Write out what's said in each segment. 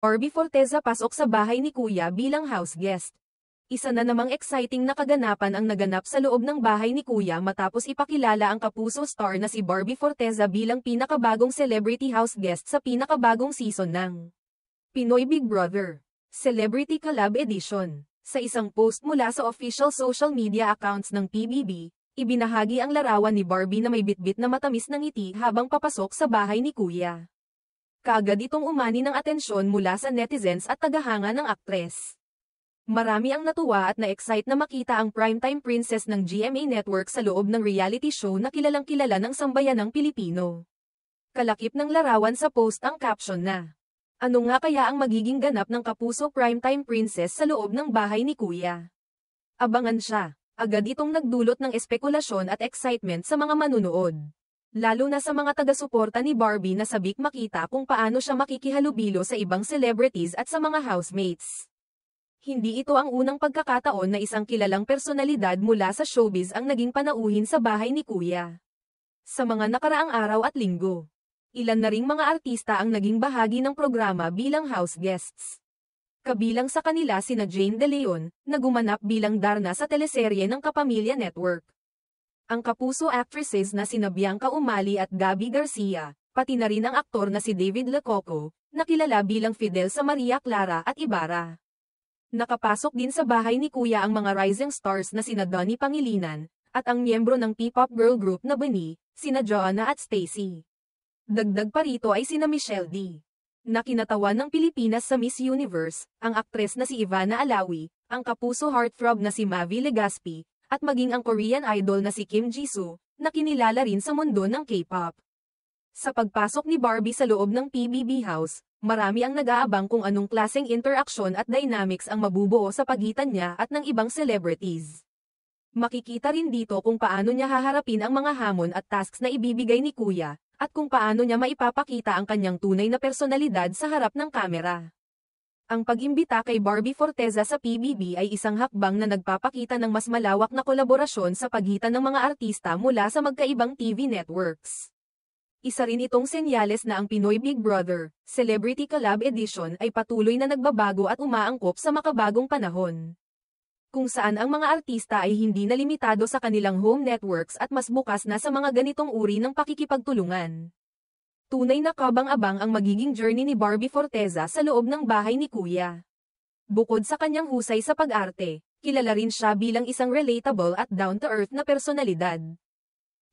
Barbie Forteza pasok sa bahay ni Kuya bilang house guest. Isa na namang exciting na kaganapan ang naganap sa loob ng bahay ni Kuya matapos ipakilala ang kapuso star na si Barbie Forteza bilang pinakabagong celebrity house guest sa pinakabagong season ng Pinoy Big Brother Celebrity Collab Edition. Sa isang post mula sa official social media accounts ng PBB, ibinahagi ang larawan ni Barbie na may bitbit na matamis na ngiti habang papasok sa bahay ni Kuya. Kaagad itong umani ng atensyon mula sa netizens at tagahanga ng aktres. Marami ang natuwa at na-excite na makita ang primetime princess ng GMA Network sa loob ng reality show na kilalang-kilala ng sambayanang Pilipino. Kalakip ng larawan sa post ang caption na, "Ano nga kaya ang magiging ganap ng kapuso primetime princess sa loob ng bahay ni Kuya?" Abangan siya. Agad itong nagdulot ng espekulasyon at excitement sa mga manunood. Lalo na sa mga taga-suporta ni Barbie na sabik makita kung paano siya makikihalubilo sa ibang celebrities at sa mga housemates. Hindi ito ang unang pagkakataon na isang kilalang personalidad mula sa showbiz ang naging panauhin sa bahay ni Kuya. Sa mga nakaraang araw at linggo, ilan na ring mga artista ang naging bahagi ng programa bilang house guests. Kabilang sa kanila sina Jane De Leon, na gumanap bilang Darna sa teleserye ng Kapamilya Network. Ang kapuso actresses na sina Bianca Umali at Gabby Garcia, pati na rin ang aktor na si David Lococo, na kilala bilang Fidel sa Maria Clara at Ibarra. Nakapasok din sa bahay ni Kuya ang mga rising stars na sina Donnie Pangilinan, at ang miyembro ng P-pop girl group na Bunny, sina Joanna at Stacy. Dagdag pa rito ay sina Michelle D. na kinatawan ng Pilipinas sa Miss Universe, ang aktres na si Ivana Alawi, ang kapuso heartthrob na si Mavi Legaspi, at maging ang Korean idol na si Kim Jisoo, na kinilala rin sa mundo ng K-pop. Sa pagpasok ni Barbie sa loob ng PBB House, marami ang nag-aabang kung anong klaseng interaksyon at dynamics ang mabubuo sa pagitan niya at ng ibang celebrities. Makikita rin dito kung paano niya haharapin ang mga hamon at tasks na ibibigay ni Kuya, at kung paano niya maipapakita ang kanyang tunay na personalidad sa harap ng kamera. Ang pag-imbita kay Barbie Forteza sa PBB ay isang hakbang na nagpapakita ng mas malawak na kolaborasyon sa pagitan ng mga artista mula sa magkaibang TV networks. Isa rin itong senyales na ang Pinoy Big Brother Celebrity Collab Edition ay patuloy na nagbabago at umaangkop sa makabagong panahon, kung saan ang mga artista ay hindi na limitado sa kanilang home networks at mas bukas na sa mga ganitong uri ng pakikipagtulungan. Tunay na kabang-abang ang magiging journey ni Barbie Forteza sa loob ng bahay ni Kuya. Bukod sa kanyang husay sa pag-arte, kilala rin siya bilang isang relatable at down-to-earth na personalidad.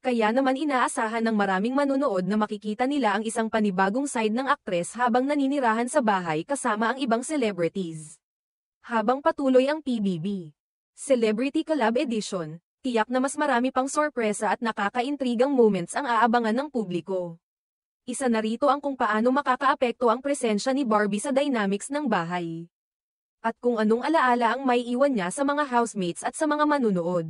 Kaya naman inaasahan ng maraming manunood na makikita nila ang isang panibagong side ng aktres habang naninirahan sa bahay kasama ang ibang celebrities. Habang patuloy ang PBB Celebrity Collab Edition, tiyak na mas marami pang sorpresa at nakakaintrigang moments ang aabangan ng publiko. Isa na rito ang kung paano makakaapekto ang presensya ni Barbie sa dynamics ng bahay. At kung anong alaala ang may iwan niya sa mga housemates at sa mga manunood.